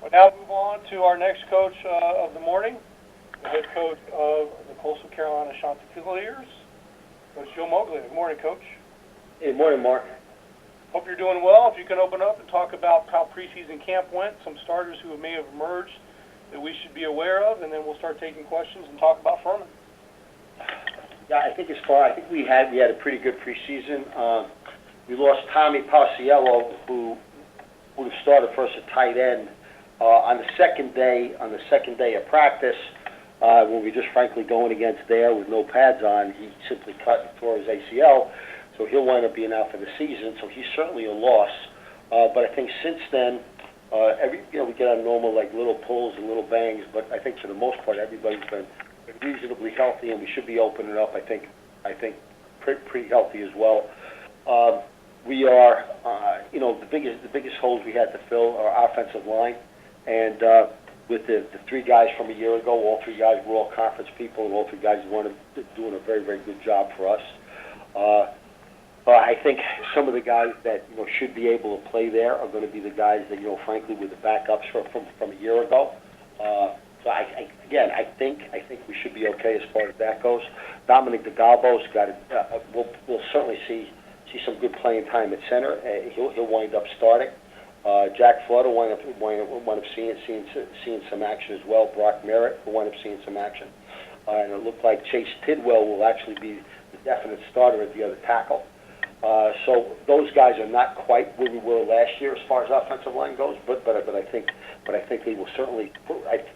We'll now move on to our next coach of the morning, the head coach of the Coastal Carolina Chanticleers, Coach Joe Moglia. Good morning, Coach. Hey, good morning, Mark. Hope you're doing well. If you can open up and talk about how preseason camp went, some starters who may have emerged that we should be aware of, and then we'll start taking questions and talk about Furman. Yeah, I think we had a pretty good preseason. We lost Tommy Pausiello, who would have started for us at tight end on the second day of practice. When we just frankly going against there with no pads on, he simply cut and tore his ACL, so he'll wind up being out for the season. So he's certainly a loss. But I think since then, we get our normal like little pulls and little bangs. But I think for the most part, everybody's been reasonably healthy, and we should be opening up. I think pretty healthy as well. We are, the biggest holes we had to fill are offensive line, and with the three guys from a year ago, all three guys were all conference people, and all three guys doing a very, very good job for us. I think some of the guys that should be able to play there are going to be the guys that frankly were the backups from a year ago. So I think we should be okay as far as that goes. Dominic DeGalbo's got it. We'll certainly see some good playing time at center. He'll wind up starting. Jack Flood will wind up seeing some action as well. Brock Merritt will wind up seeing some action. And it looked like Chase Tidwell will actually be the definite starter at the other tackle. So those guys are not quite where we were last year as far as offensive line goes, but I think they will certainly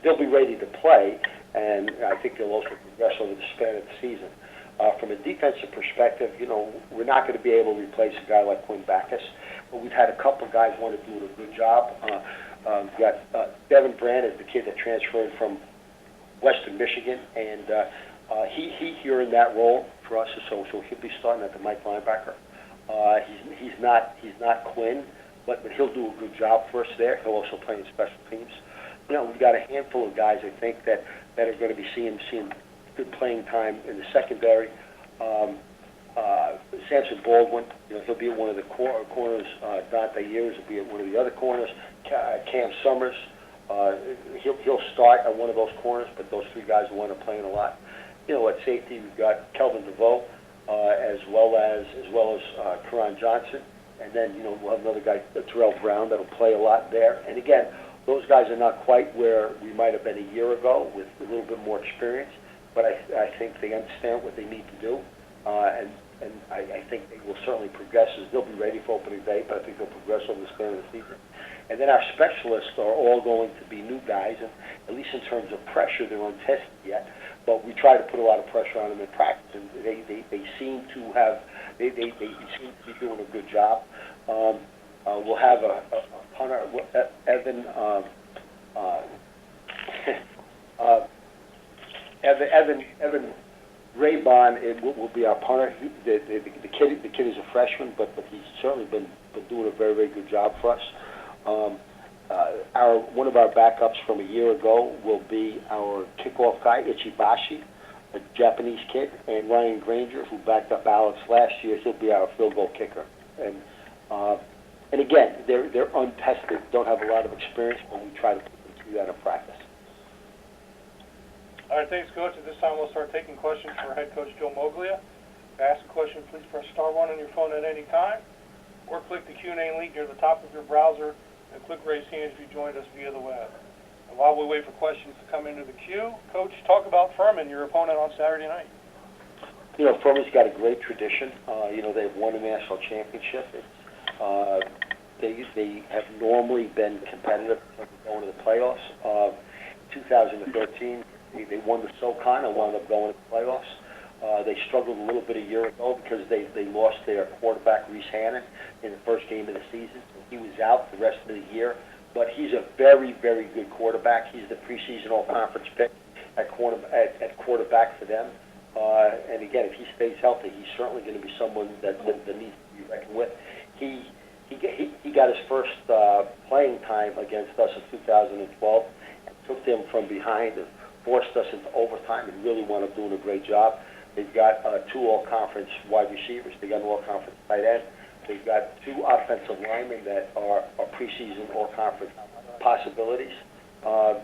they'll be ready to play, and I think they'll also progress over the span of the season. From a defensive perspective, we're not going to be able to replace a guy like Quinn Backus, but we've had a couple of guys want to do a good job. We've got Devin Brand is the kid that transferred from Western Michigan, and here in that role for us, so he'll be starting at the Mike linebacker. He's not Quinn, but he'll do a good job for us there. He'll also play in special teams. We've got a handful of guys I think that are going to be seeing good playing time in the secondary. Samson Baldwin, he'll be at one of the corners. Dante Years will be at one of the other corners. Cam Summers, he'll start at one of those corners, but those three guys will wind up playing a lot. At safety, we've got Kelvin DeVoe, as well as Karan Johnson, and then we'll have another guy, Terrell Brown, that'll play a lot there. And again, those guys are not quite where we might have been a year ago with a little bit more experience, but I think they understand what they need to do, and I think they will certainly progress. They'll be ready for opening day, but I think they'll progress over the span of the season. And then our specialists are all going to be new guys, and at least in terms of pressure, they're untested yet. But we try to put a lot of pressure on them in practice, and they seem to be doing a good job. We'll have a punter, Evan Raybon will be our punter. The kid is a freshman, but he's certainly been doing a very, very good job for us. One of our backups from a year ago will be our kickoff guy, Ichibashi, a Japanese kid, and Ryan Granger, who backed up Alex last year. He'll be our field goal kicker. And again, they're untested, don't have a lot of experience, but we try to put them through that in practice. All right, thanks, Coach. At this time, we'll start taking questions for Head Coach Joe Moglia. To ask a question, please press *1 on your phone at any time, or click the Q&A link near the top of your browser and click raise hand if you joined us via the web. And while we wait for questions to come into the queue, Coach, talk about Furman, your opponent on Saturday night. Furman's got a great tradition. They've won a national championship. They have normally been competitive in terms of going to the playoffs. 2013, they won the SoCon and wound up going to the playoffs. They struggled a little bit a year ago because they lost their quarterback, Reese Hannon, in the first game of the season. He was out the rest of the year, but he's a very, very good quarterback. He's the preseason all-conference pick at quarterback for them. And again, if he stays healthy, he's certainly going to be someone that needs to be reckoned with. He got his first playing time against us in 2012 and took them from behind and forced us into overtime and really wound up doing a great job. They've got two all-conference wide receivers. They got an all-conference tight end. They've got 2 offensive linemen that are preseason all-conference possibilities. All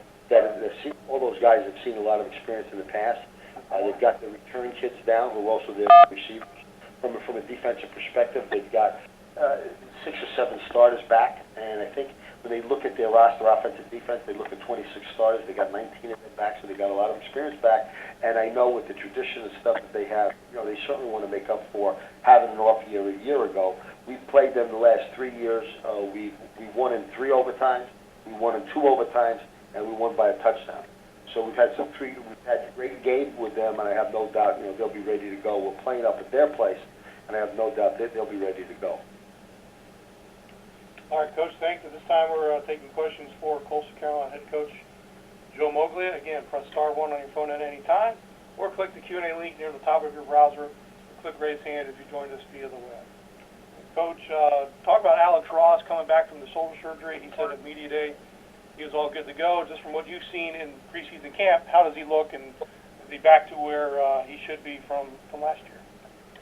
those guys have seen a lot of experience in the past. They've got the return kids down, who are also their receivers. From a defensive perspective, they've got 6 or 7 starters back, and I think when they look at their roster, offensive defense, they look at 26 starters. They got 19 of them back, so they got a lot of experience back. And I know with the tradition and stuff that they have, they certainly want to make up for having an off year a year ago. We've played them the last 3 years. We won in 3 overtimes, we won in 2 overtimes, and we won by a touchdown. So we've had a great game with them, and I have no doubt, they'll be ready to go. We're playing up at their place, and I have no doubt that they'll be ready to go. All right, Coach, thanks. At this time, we're taking questions for Coastal Carolina head coach Joe Moglia. Again, press *1 on your phone at any time, or click the Q&A link near the top of your browser, or click raise hand if you joined us via the web. Coach, talk about Alex Ross coming back from the shoulder surgery. He said at media day he was all good to go. Just from what you've seen in preseason camp, how does he look, and is he back to where he should be from last year?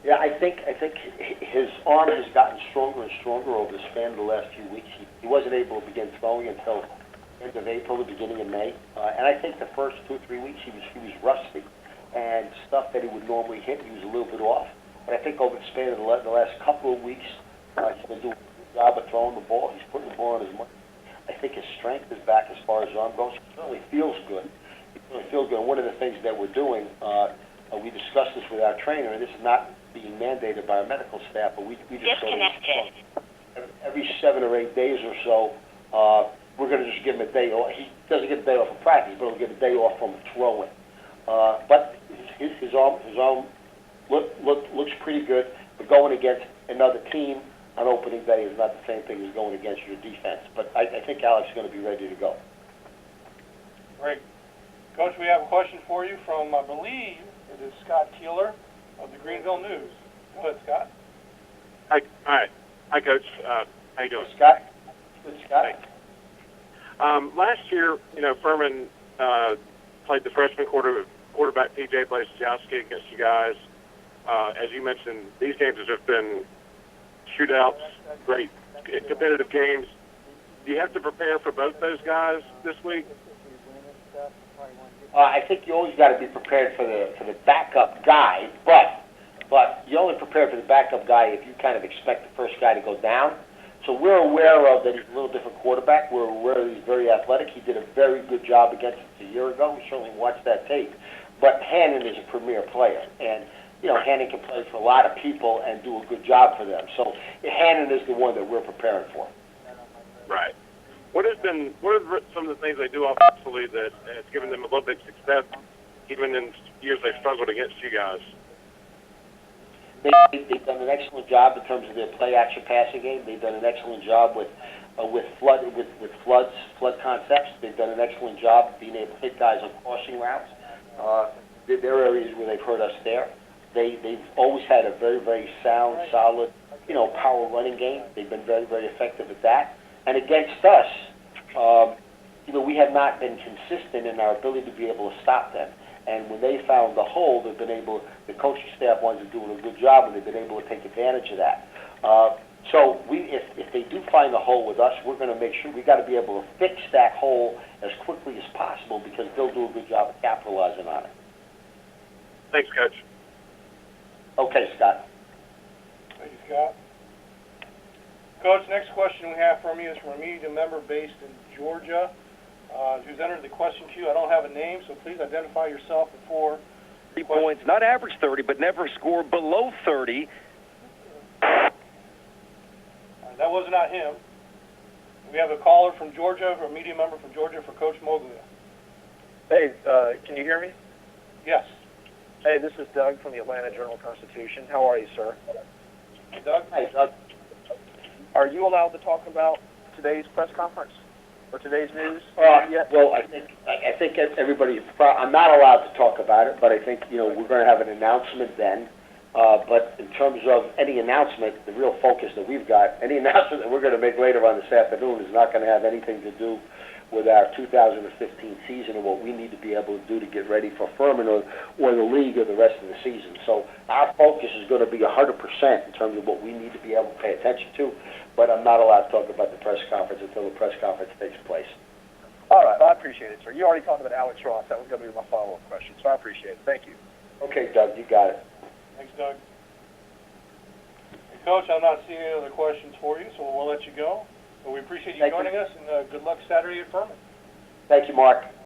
Yeah, I think his arm has gotten stronger and stronger over the span of the last few weeks. He wasn't able to begin throwing until end of April, the beginning of May, and I think the first 2 or 3 weeks he was rusty, and stuff that he would normally hit, he was a little bit off. But I think over the span of the last couple of weeks, he's been doing a good job of throwing the ball. He's putting the ball on his money. I think his strength is back as far as his arm goes. He certainly feels good. And one of the things that we're doing, we discussed this with our trainer, and this is not being mandated by our medical staff, but we just disconnected. Every 7 or 8 days or so, we're going to just give him a day off. He doesn't get a day off of practice, but he'll get a day off from throwing. But his arm looks pretty good. But going against another team on opening day is not the same thing as going against your defense. But I think Alex is going to be ready to go. Great. Coach, we have a question for you from, I believe, it is Scott Keeler of the Greenville News. Go ahead, Scott. Hi, Coach. How you doing? Scott? Good, Scott. Thanks. Last year, Furman played the freshman quarterback P.J. Blazkowski against you guys. As you mentioned, these games have just been shootouts, great competitive games. Do you have to prepare for both those guys this week? I think you always got to be prepared for the backup guy, but you only prepare for the backup guy if you kind of expect the first guy to go down. So we're aware of that he's a little different quarterback. We're aware that he's very athletic. He did a very good job against us a year ago. We certainly watched that tape. But Hannon is a premier player, and Hannon can play for a lot of people and do a good job for them. So Hannon is the one that we're preparing for. Right. What are some of the things they do offensively that has given them a little bit of success, even in years they've struggled against you guys? They've done an excellent job in terms of their play-action passing game. They've done an excellent job with flood concepts. They've done an excellent job being able to hit guys on crossing routes. There are areas where they've hurt us there. They've always had a very, very sound, solid, power running game. They've been very, very effective at that. And against us, we have not been consistent in our ability to be able to stop them. And when they found the hole, the coaching staff winds up doing a good job, and they've been able to take advantage of that. So if they do find the hole with us, we're going to make sure we got to be able to fix that hole as quickly as possible, because they'll do a good job of capitalizing on it. Thanks, Coach. Okay, Scott. Thank you, Scott. Coach, next question we have from you is from a media member based in Georgia, who's entered the question queue. I don't have a name, so please identify yourself before. 3 points, not average 30, but never scored below 30. That was not him. We have a caller from Georgia, a media member from Georgia for Coach Moglia. Hey, can you hear me? Yes. Hey, this is Doug from the Atlanta Journal-Constitution. How are you, sir? Hey, Doug. Hey, Doug. Are you allowed to talk about today's press conference or today's news? Well, I think everybody. I'm not allowed to talk about it, but I think we're going to have an announcement then. But in terms of any announcement, the real focus that we've got, any announcement that we're going to make later on this afternoon is not going to have anything to do with our 2015 season and what we need to be able to do to get ready for Furman or the league or the rest of the season. So our focus is going to be 100% in terms of what we need to be able to pay attention to, but I'm not allowed to talk about the press conference until the press conference takes place. All right, well, I appreciate it, sir. You already talked about Alex Ross. That was going to be my follow-up question, so I appreciate it. Thank you. Okay, Doug, you got it. Thanks, Doug. Hey, Coach, I'm not seeing any other questions for you, so we'll let you go. But we appreciate you Thank you. joining us, and good luck Saturday at Furman. Thank you, Mark.